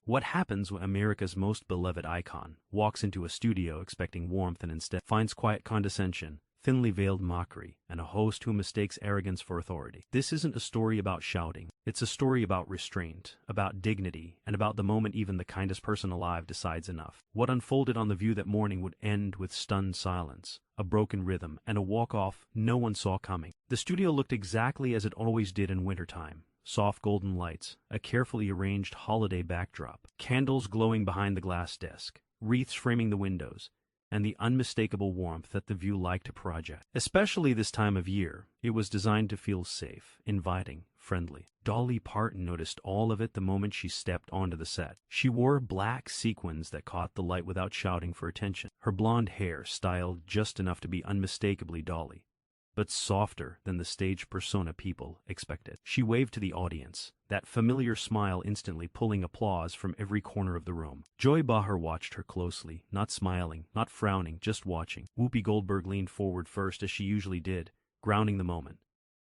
What happens when America's most beloved icon walks into a studio expecting warmth and instead finds quiet condescension, thinly veiled mockery, and a host who mistakes arrogance for authority? This isn't a story about shouting. It's a story about restraint, about dignity, and about the moment even the kindest person alive decides enough. What unfolded on The View that morning would end with stunned silence, a broken rhythm, and a walk-off no one saw coming. The studio looked exactly as it always did in wintertime. Soft golden lights, a carefully arranged holiday backdrop, candles glowing behind the glass desk, wreaths framing the windows, and the unmistakable warmth that The View liked to project. Especially this time of year, it was designed to feel safe, inviting, friendly. Dolly Parton noticed all of it the moment she stepped onto the set. She wore black sequins that caught the light without shouting for attention, her blonde hair styled just enough to be unmistakably Dolly, but softer than the stage persona people expected. She waved to the audience, that familiar smile instantly pulling applause from every corner of the room. Joybehar watched her closely, not smiling, not frowning, just watching. Whoopi Goldberg leaned forward first as she usually did, grounding the moment.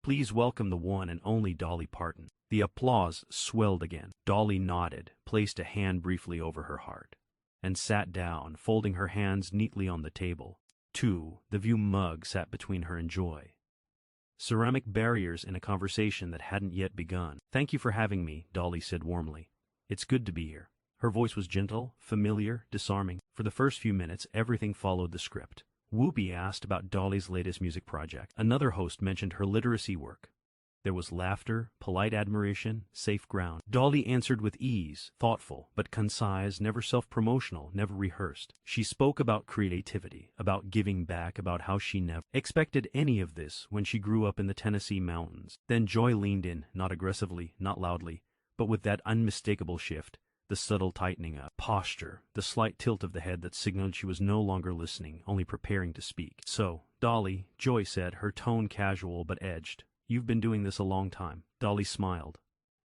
"Please welcome the one and only Dolly Parton." The applause swelled again. Dolly nodded, placed a hand briefly over her heart, and sat down, folding her hands neatly on the table. The View mug sat between her and Joy. Ceramic barriers in a conversation that hadn't yet begun. "Thank you for having me," Dolly said warmly. "It's good to be here." Her voice was gentle, familiar, disarming. For the first few minutes, everything followed the script. Whoopi asked about Dolly's latest music project. Another host mentioned her literacy work. There was laughter, polite admiration, safe ground. Dolly answered with ease, thoughtful, but concise, never self-promotional, never rehearsed. She spoke about creativity, about giving back, about how she never expected any of this when she grew up in the Tennessee mountains. Then Joy leaned in, not aggressively, not loudly, but with that unmistakable shift, the subtle tightening of posture, the slight tilt of the head that signaled she was no longer listening, only preparing to speak. "So, Dolly," Joy said, her tone casual but edged, "you've been doing this a long time." Dolly smiled.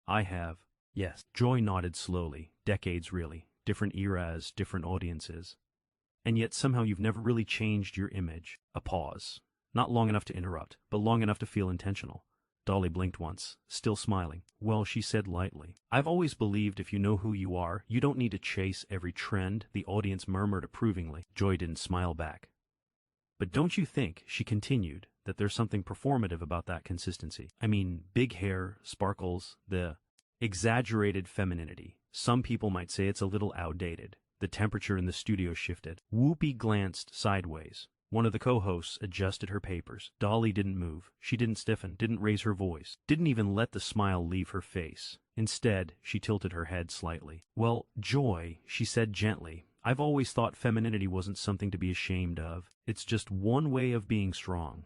"I have." "Yes." Joy nodded slowly. "Decades, really. Different eras, different audiences. And yet somehow you've never really changed your image." A pause. Not long enough to interrupt, but long enough to feel intentional. Dolly blinked once, still smiling. "Well," she said lightly, "I've always believed if you know who you are, you don't need to chase every trend." The audience murmured approvingly. Joy didn't smile back. "But don't you think," she continued, "that there's something performative about that consistency? I mean, big hair, sparkles, the exaggerated femininity. Some people might say it's a little outdated." The temperature in the studio shifted. Whoopi glanced sideways. One of the co-hosts adjusted her papers. Dolly didn't move. She didn't stiffen, didn't raise her voice, didn't even let the smile leave her face. Instead, she tilted her head slightly. "Well, Joy," she said gently, "I've always thought femininity wasn't something to be ashamed of. It's just one way of being strong."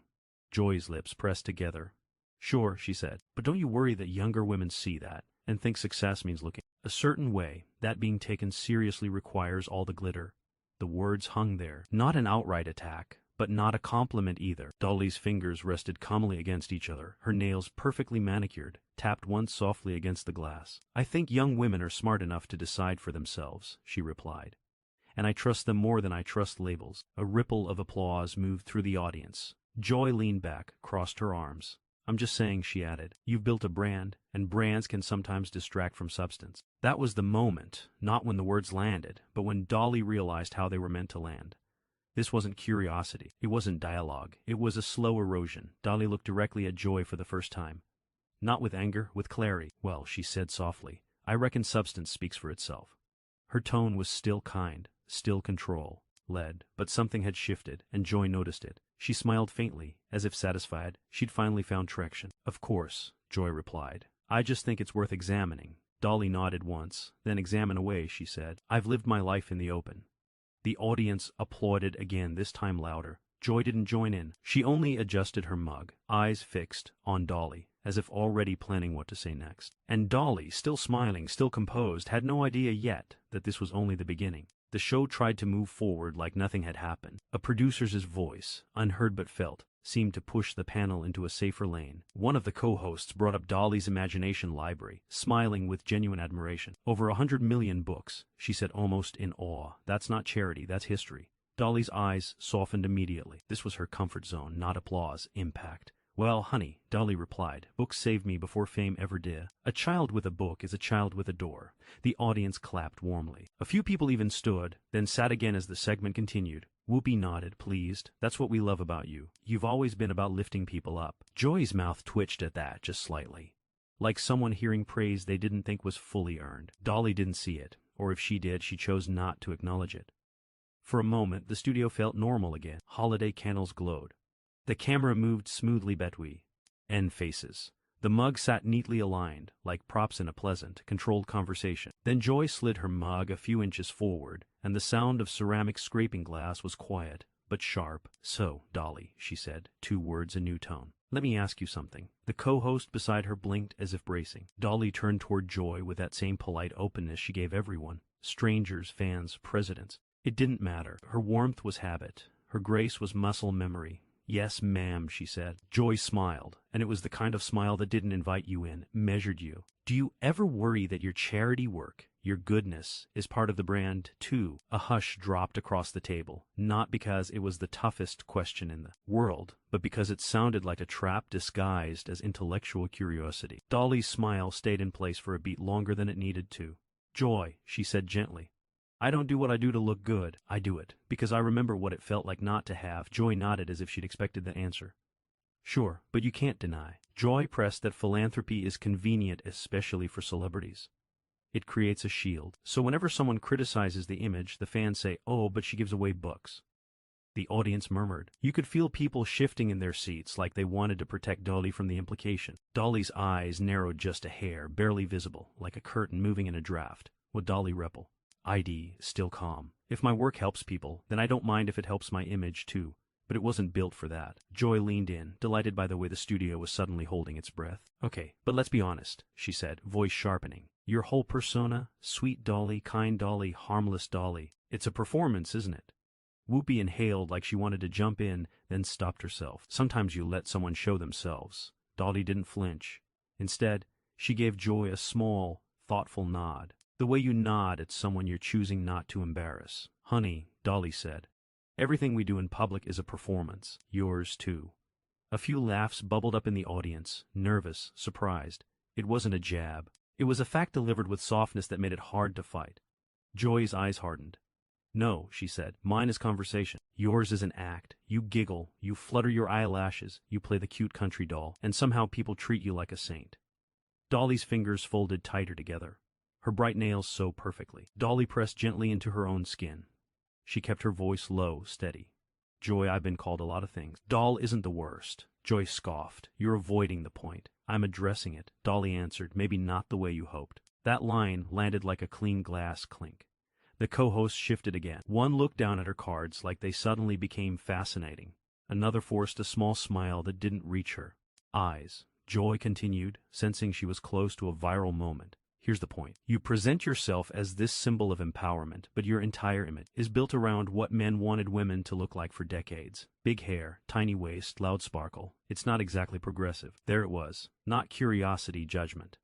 Joy's lips pressed together. "Sure," she said, "but don't you worry that younger women see that and think success means looking a certain way, that being taken seriously requires all the glitter." The words hung there, not an outright attack, but not a compliment either. Dolly's fingers rested calmly against each other, her nails perfectly manicured, tapped once softly against the glass. "I think young women are smart enough to decide for themselves," she replied. "And I trust them more than I trust labels." A ripple of applause moved through the audience. Joy leaned back, crossed her arms. "I'm just saying," she added, "you've built a brand, and brands can sometimes distract from substance." That was the moment, not when the words landed, but when Dolly realized how they were meant to land. This wasn't curiosity. It wasn't dialogue. It was a slow erosion. Dolly looked directly at Joy for the first time. Not with anger, with clarity. "Well," she said softly, "I reckon substance speaks for itself." Her tone was still kind, still control-led, but something had shifted, and Joy noticed it. She smiled faintly, as if satisfied she'd finally found traction. "Of course," Joy replied. "I just think it's worth examining." Dolly nodded once, then "Examine away," she said. "I've lived my life in the open." The audience applauded again, this time louder. Joy didn't join in. She only adjusted her mug, eyes fixed on Dolly, as if already planning what to say next. And Dolly, still smiling, still composed, had no idea yet that this was only the beginning. The show tried to move forward like nothing had happened. A producer's voice, unheard but felt, seemed to push the panel into a safer lane. One of the co-hosts brought up Dolly's imagination library, smiling with genuine admiration. "Over 100 million books," she said almost in awe. "That's not charity, that's history." Dolly's eyes softened immediately. This was her comfort zone, not applause, impact. Well, honey, Dolly replied, books saved me before fame ever did. A child with a book is a child with a door. The audience clapped warmly. A few people even stood, then sat again as the segment continued. Whoopi nodded, pleased. That's what we love about you. You've always been about lifting people up. Joy's mouth twitched at that, just slightly. Like someone hearing praise they didn't think was fully earned. Dolly didn't see it, or if she did, she chose not to acknowledge it. For a moment, the studio felt normal again. Holiday candles glowed. The camera moved smoothly between end faces. The mug sat neatly aligned, like props in a pleasant, controlled conversation. Then Joy slid her mug a few inches forward, and the sound of ceramic scraping glass was quiet, but sharp. So, Dolly, she said, 2 words, a new tone. Let me ask you something. The co-host beside her blinked as if bracing. Dolly turned toward Joy with that same polite openness she gave everyone. Strangers, fans, presidents. It didn't matter. Her warmth was habit. Her grace was muscle memory. Yes, ma'am, she said. Joy smiled, and it was the kind of smile that didn't invite you in, measured you. Do you ever worry that your charity work, your goodness, is part of the brand, too? A hush dropped across the table, not because it was the toughest question in the world, but because it sounded like a trap disguised as intellectual curiosity. Dolly's smile stayed in place for a beat longer than it needed to. Joy, she said gently. I don't do what I do to look good. I do it because I remember what it felt like not to have. Joy nodded as if she'd expected the answer. Sure, but you can't deny. Joy pressed that philanthropy is convenient, especially for celebrities. It creates a shield. So whenever someone criticizes the image, the fans say, oh, but she gives away books. The audience murmured. You could feel people shifting in their seats like they wanted to protect Dolly from the implication. Dolly's eyes narrowed just a hair, barely visible, like a curtain moving in a draft. Would Dolly rebel? ID, still calm. If my work helps people, then I don't mind if it helps my image too. But it wasn't built for that. Joy leaned in, delighted by the way the studio was suddenly holding its breath. Okay, but let's be honest, she said, voice sharpening. Your whole persona, sweet Dolly, kind Dolly, harmless Dolly. It's a performance, isn't it? Whoopi inhaled like she wanted to jump in, then stopped herself. Sometimes you let someone show themselves. Dolly didn't flinch. Instead, she gave Joy a small, thoughtful nod. The way you nod at someone you're choosing not to embarrass. Honey, Dolly said, everything we do in public is a performance. Yours too. A few laughs bubbled up in the audience, nervous, surprised. It wasn't a jab. It was a fact delivered with softness that made it hard to fight. Joy's eyes hardened. No, she said, mine is conversation. Yours is an act. You giggle, you flutter your eyelashes, you play the cute country doll, and somehow people treat you like a saint. Dolly's fingers folded tighter together. Her bright nails so perfectly. Dolly pressed gently into her own skin. She kept her voice low, steady. Joy, I've been called a lot of things. Doll isn't the worst. Joy scoffed. You're avoiding the point. I'm addressing it. Dolly answered, maybe not the way you hoped. That line landed like a clean glass clink. The co-host shifted again. One looked down at her cards like they suddenly became fascinating. Another forced a small smile that didn't reach her eyes. Joy continued, sensing she was close to a viral moment. Here's the point. You present yourself as this symbol of empowerment, but your entire image is built around what men wanted women to look like for decades. Big hair, tiny waist, loud sparkle. It's not exactly progressive. There it was. Not curiosity, judgment.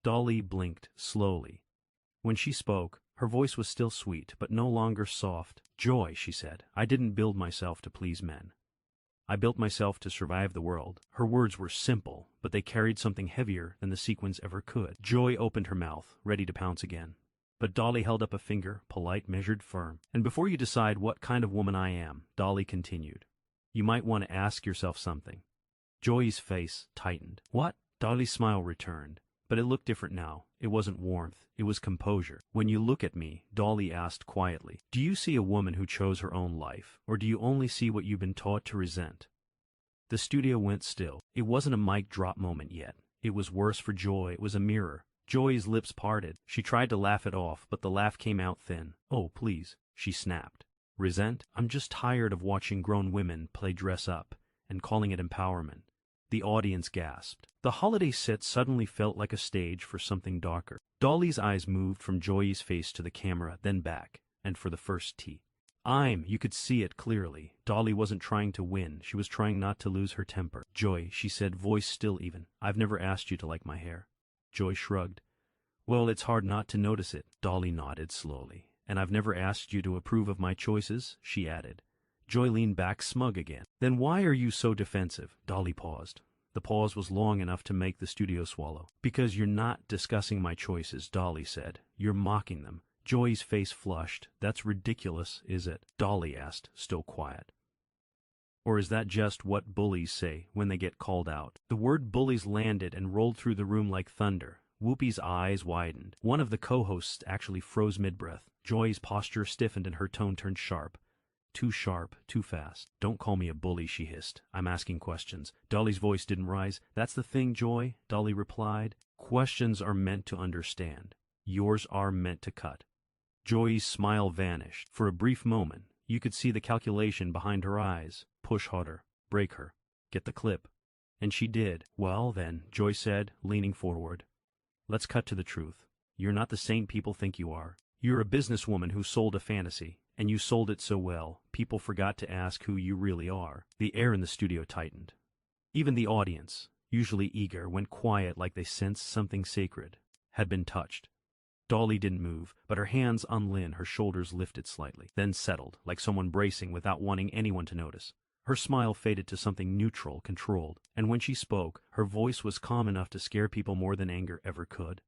Dolly blinked slowly. When she spoke, her voice was still sweet, but no longer soft. Joy, she said, I didn't build myself to please men. I built myself to survive the world. Her words were simple, but they carried something heavier than the sequence ever could. Joy opened her mouth, ready to pounce again. But Dolly held up a finger, polite, measured, firm. And before you decide what kind of woman I am, Dolly continued, you might want to ask yourself something. Joy's face tightened. What? Dolly's smile returned. But it looked different now. It wasn't warmth. It was composure. When you look at me, Dolly asked quietly, do you see a woman who chose her own life, or do you only see what you've been taught to resent? The studio went still. It wasn't a mic drop moment yet. It was worse for Joy. It was a mirror. Joy's lips parted. She tried to laugh it off, but the laugh came out thin. Oh, please, she snapped. Resent? I'm just tired of watching grown women play dress up and calling it empowerment. The audience gasped. The holiday set suddenly felt like a stage for something darker. Dolly's eyes moved from Joy's face to the camera, then back, and for the first T. You could see it clearly. Dolly wasn't trying to win. She was trying not to lose her temper. Joy, she said, voice still even. I've never asked you to like my hair. Joy shrugged. Well, it's hard not to notice it. Dolly nodded slowly. And I've never asked you to approve of my choices, she added. Joy leaned back smug again. Then why are you so defensive? Dolly paused. The pause was long enough to make the studio swallow. "Because you're not discussing my choices," Dolly said. "You're mocking them." Joy's face flushed. "That's ridiculous, is it?" Dolly asked, still quiet. "Or is that just what bullies say when they get called out?" The word bullies landed and rolled through the room like thunder. Whoopi's eyes widened. One of the co-hosts actually froze mid-breath. Joy's posture stiffened and her tone turned sharp. "Too sharp, too fast. Don't call me a bully," she hissed. "I'm asking questions." Dolly's voice didn't rise. "That's the thing, Joy," Dolly replied. "Questions are meant to understand. Yours are meant to cut." Joy's smile vanished. For a brief moment, you could see the calculation behind her eyes. Push harder. Break her. Get the clip. And she did. "Well, then," Joy said, leaning forward. "Let's cut to the truth. You're not the saint people think you are. You're a businesswoman who sold a fantasy, and you sold it so well, people forgot to ask who you really are." The air in the studio tightened. Even the audience, usually eager, went quiet like they sensed something sacred had been touched. Dolly didn't move, but her hands on Lynn, her shoulders lifted slightly, then settled, like someone bracing without wanting anyone to notice. Her smile faded to something neutral, controlled, and when she spoke, her voice was calm enough to scare people more than anger ever could.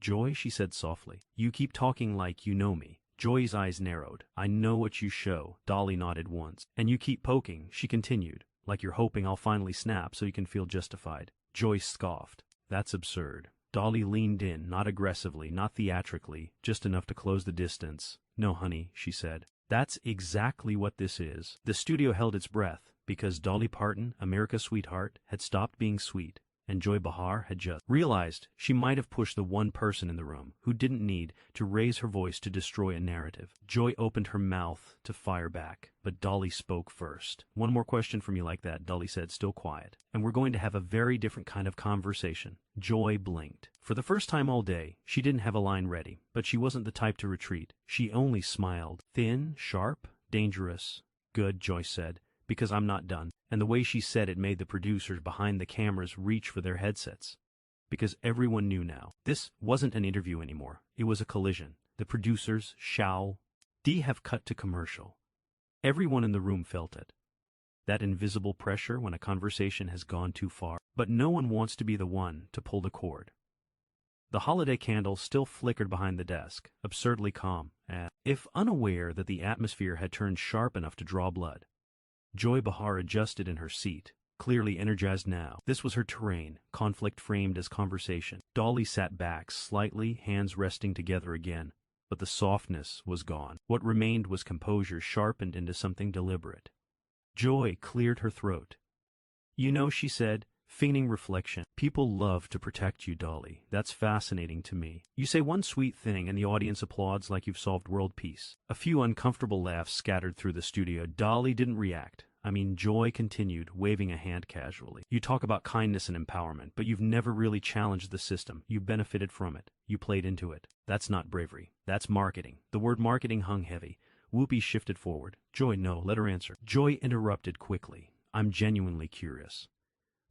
"Joy," she said softly, "you keep talking like you know me." Joy's eyes narrowed. "I know what you show." Dolly nodded once. "And you keep poking," she continued, "like you're hoping I'll finally snap so you can feel justified." Joy scoffed. "That's absurd." Dolly leaned in, not aggressively, not theatrically, just enough to close the distance. "No, honey," she said. "That's exactly what this is." The studio held its breath, because Dolly Parton, America's sweetheart, had stopped being sweet, and Joy Behar had just realized she might have pushed the one person in the room who didn't need to raise her voice to destroy a narrative. Joy opened her mouth to fire back, but Dolly spoke first. "One more question from you like that," Dolly said, still quiet, "and we're going to have a very different kind of conversation." Joy blinked. For the first time all day, she didn't have a line ready, but she wasn't the type to retreat. She only smiled. "Thin, sharp, dangerous." "Good," Joy said, "because I'm not done." And the way she said it made the producers behind the cameras reach for their headsets. Because everyone knew now. This wasn't an interview anymore. It was a collision. The producers shall have cut to commercial. Everyone in the room felt it. That invisible pressure when a conversation has gone too far. But no one wants to be the one to pull the cord. The holiday candle still flickered behind the desk, absurdly calm, as if unaware that the atmosphere had turned sharp enough to draw blood. Joy Behar adjusted in her seat, clearly energized now. This was her terrain, conflict framed as conversation. Dolly sat back slightly, hands resting together again, but the softness was gone. What remained was composure sharpened into something deliberate. Joy cleared her throat. "You know," she said, feigning reflection, "people love to protect you, Dolly. That's fascinating to me. You say one sweet thing and the audience applauds like you've solved world peace." A few uncomfortable laughs scattered through the studio. Dolly didn't react. Joy continued, waving a hand casually. "You talk about kindness and empowerment, but you've never really challenged the system. You benefited from it. You played into it. That's not bravery. That's marketing." The word marketing hung heavy. Whoopi shifted forward. "Joy, no, let her answer." Joy interrupted quickly. "I'm genuinely curious."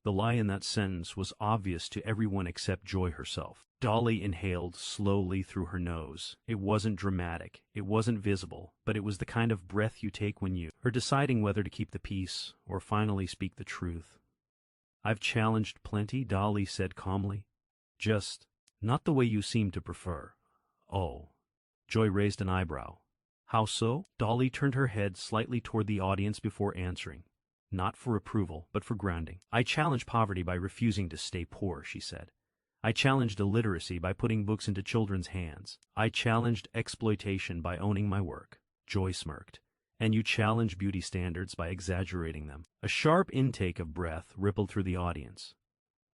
The lie in that sentence was obvious to everyone except Joy herself. Dolly inhaled slowly through her nose. It wasn't dramatic, it wasn't visible, but it was the kind of breath you take when you are deciding whether to keep the peace or finally speak the truth. "I've challenged plenty," Dolly said calmly. "Just not the way you seem to prefer." "Oh." Joy raised an eyebrow. "How so?" Dolly turned her head slightly toward the audience before answering. Not for approval, but for grounding. "I challenge poverty by refusing to stay poor," she said. "I challenged illiteracy by putting books into children's hands. I challenged exploitation by owning my work." Joy smirked. "And you challenge beauty standards by exaggerating them." A sharp intake of breath rippled through the audience.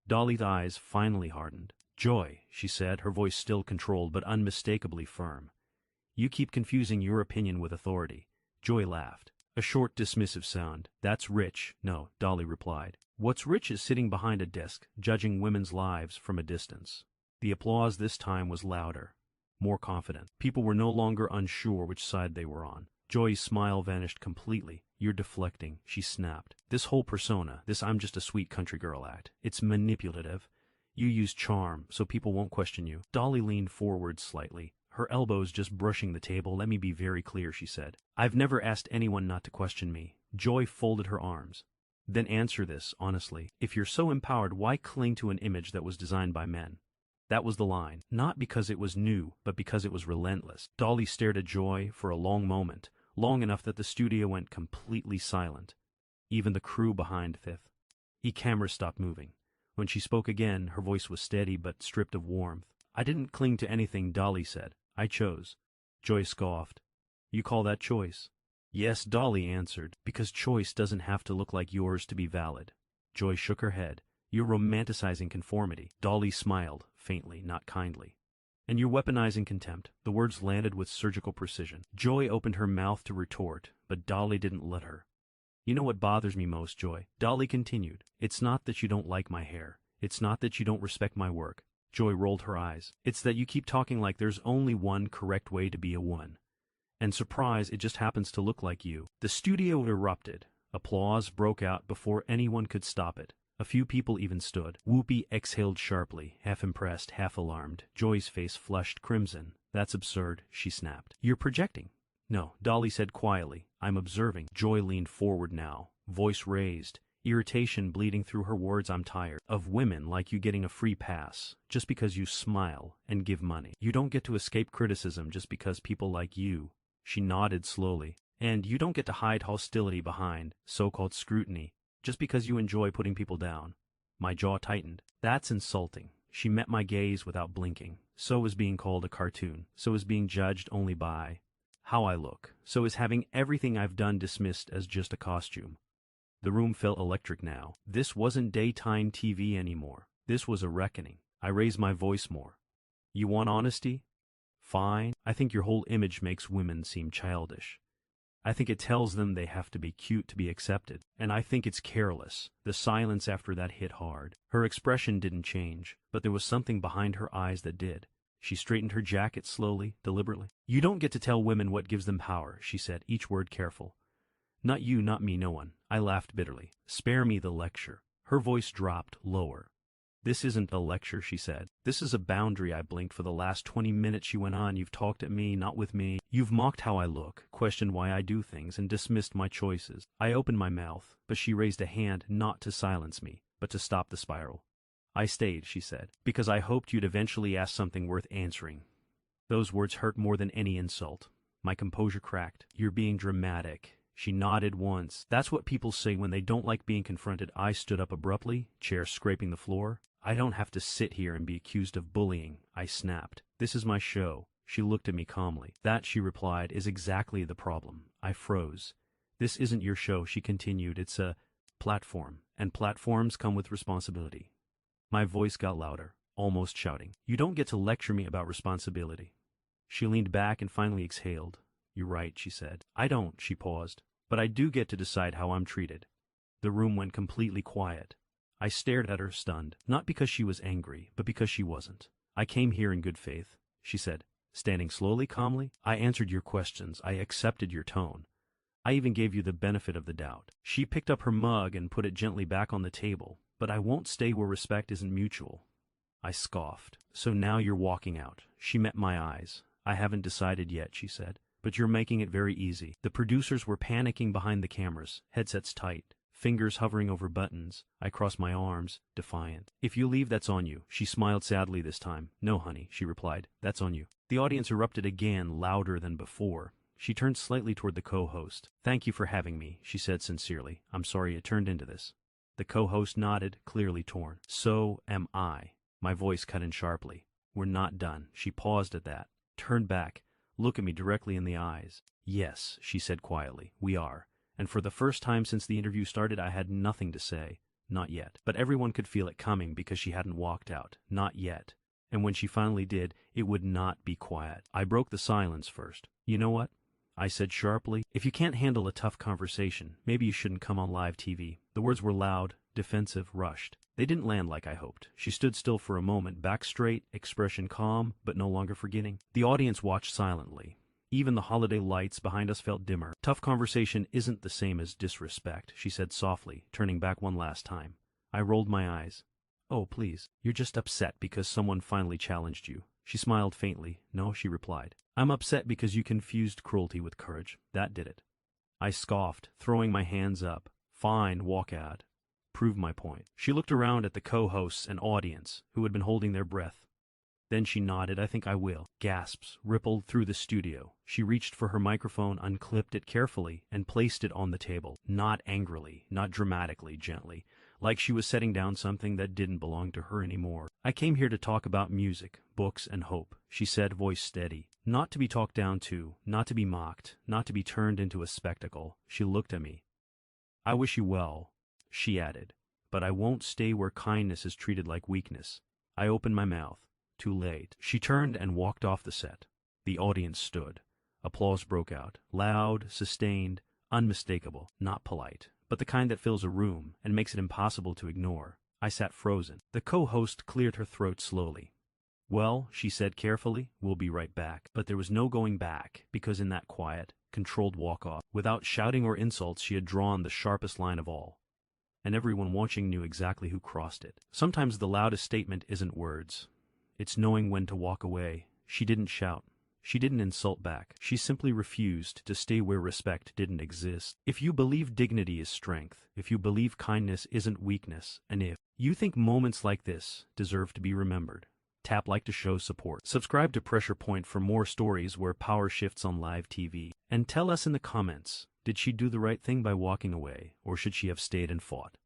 Dolly's eyes finally hardened. "Joy," she said, her voice still controlled but unmistakably firm, "you keep confusing your opinion with authority." Joy laughed. A short, dismissive sound. "That's rich." "No," Dolly replied. "What's rich is sitting behind a desk, judging women's lives from a distance." The applause this time was louder, more confident. People were no longer unsure which side they were on. Joy's smile vanished completely. "You're deflecting," she snapped. "This whole persona, this I'm just a sweet country girl act, it's manipulative. You use charm so people won't question you." Dolly leaned forward slightly, her elbows just brushing the table. "Let me be very clear," she said. "I've never asked anyone not to question me." Joy folded her arms. Then answer this, honestly. If you're so empowered, why cling to an image that was designed by men? That was the line. Not because it was new, but because it was relentless. Dolly stared at Joy for a long moment, long enough that the studio went completely silent. Even the crew behind the camera stopped moving. When she spoke again, her voice was steady but stripped of warmth. I didn't cling to anything, Dolly said. I chose. Joy scoffed. You call that choice? Yes, Dolly answered, because choice doesn't have to look like yours to be valid. Joy shook her head. You're romanticizing conformity. Dolly smiled, faintly, not kindly. And you're weaponizing contempt. The words landed with surgical precision. Joy opened her mouth to retort, but Dolly didn't let her. You know what bothers me most, Joy? Dolly continued. It's not that you don't like my hair. It's not that you don't respect my work. Joy rolled her eyes. It's that you keep talking like there's only one correct way to be a woman. And surprise, it just happens to look like you. The studio erupted. Applause broke out before anyone could stop it. A few people even stood. Whoopi exhaled sharply, half impressed, half alarmed. Joy's face flushed crimson. That's absurd, she snapped. You're projecting. No, Dolly said quietly. I'm observing. Joy leaned forward now, voice raised, irritation bleeding through her words. I'm tired of women like you getting a free pass just because you smile and give money. You don't get to escape criticism just because people like you. She nodded slowly. And you don't get to hide hostility behind so-called scrutiny just because you enjoy putting people down. My jaw tightened. That's insulting. She met my gaze without blinking. So is being called a cartoon. So is being judged only by how I look. So is having everything I've done dismissed as just a costume. The room felt electric now. This wasn't daytime TV anymore. This was a reckoning. I raised my voice more. You want honesty? Fine. I think your whole image makes women seem childish. I think it tells them they have to be cute to be accepted. And I think it's careless. The silence after that hit hard. Her expression didn't change, but there was something behind her eyes that did. She straightened her jacket slowly, deliberately. You don't get to tell women what gives them power, she said, each word careful. Not you, not me, no one. I laughed bitterly. Spare me the lecture. Her voice dropped lower. This isn't a lecture, she said. This is a boundary. I blinked. For the last 20 minutes, she went on. You've talked at me, not with me. You've mocked how I look, questioned why I do things, and dismissed my choices. I opened my mouth, but she raised a hand not to silence me, but to stop the spiral. I stayed, she said, because I hoped you'd eventually ask something worth answering. Those words hurt more than any insult. My composure cracked. You're being dramatic. She nodded once. That's what people say when they don't like being confronted. I stood up abruptly, chair scraping the floor. I don't have to sit here and be accused of bullying, I snapped. This is my show. She looked at me calmly. That, she replied, is exactly the problem. I froze. This isn't your show, she continued. It's a platform, and platforms come with responsibility. My voice got louder, almost shouting. You don't get to lecture me about responsibility. She leaned back and finally exhaled. You're right, she said. I don't, she paused. But I do get to decide how I'm treated. The room went completely quiet. I stared at her, stunned, not because she was angry, but because she wasn't. I came here in good faith, she said, standing slowly, calmly. I answered your questions. I accepted your tone. I even gave you the benefit of the doubt. She picked up her mug and put it gently back on the table. But I won't stay where respect isn't mutual. I scoffed. So now you're walking out. She met my eyes. I haven't decided yet, she said. But you're making it very easy. The producers were panicking behind the cameras, headsets tight, fingers hovering over buttons. I crossed my arms, defiant. If you leave, that's on you. She smiled sadly this time. No, honey, she replied. That's on you. The audience erupted again, louder than before. She turned slightly toward the co-host. Thank you for having me, she said sincerely. I'm sorry it turned into this. The co-host nodded, clearly torn. So am I. My voice cut in sharply. We're not done. She paused at that. Turned back. Look at me directly in the eyes. Yes, she said quietly. We are. And for the first time since the interview started, I had nothing to say. Not yet. But everyone could feel it coming because she hadn't walked out. Not yet. And when she finally did, it would not be quiet. I broke the silence first. You know what? I said sharply, if you can't handle a tough conversation, maybe you shouldn't come on live TV. The words were loud, defensive, rushed. They didn't land like I hoped. She stood still for a moment, back straight, expression calm, but no longer forgetting. The audience watched silently. Even the holiday lights behind us felt dimmer. Tough conversation isn't the same as disrespect, she said softly, turning back one last time. I rolled my eyes. Oh, please. You're just upset because someone finally challenged you. She smiled faintly. No, she replied. I'm upset because you confused cruelty with courage. That did it. I scoffed, throwing my hands up. Fine, walk out. Prove my point. She looked around at the co-hosts and audience, who had been holding their breath. Then she nodded. I think I will. Gasps rippled through the studio. She reached for her microphone, unclipped it carefully, and placed it on the table. Not angrily, not dramatically, gently, like she was setting down something that didn't belong to her anymore. I came here to talk about music, books, and hope, she said, voice steady. Not to be talked down to, not to be mocked, not to be turned into a spectacle. She looked at me. I wish you well, she added, but I won't stay where kindness is treated like weakness. I opened my mouth. Too late. She turned and walked off the set. The audience stood. Applause broke out. Loud, sustained, unmistakable, not polite, but the kind that fills a room and makes it impossible to ignore. I sat frozen. The co-host cleared her throat slowly. Well, she said carefully, we'll be right back. But there was no going back, because in that quiet, controlled walk-off, without shouting or insults, she had drawn the sharpest line of all. And everyone watching knew exactly who crossed it. Sometimes the loudest statement isn't words. It's knowing when to walk away. She didn't shout. She didn't insult back. She simply refused to stay where respect didn't exist. If you believe dignity is strength, if you believe kindness isn't weakness, and if you think moments like this deserve to be remembered, tap like to show support. Subscribe to Pressure Point for more stories where power shifts on live TV. And tell us in the comments, did she do the right thing by walking away, or should she have stayed and fought?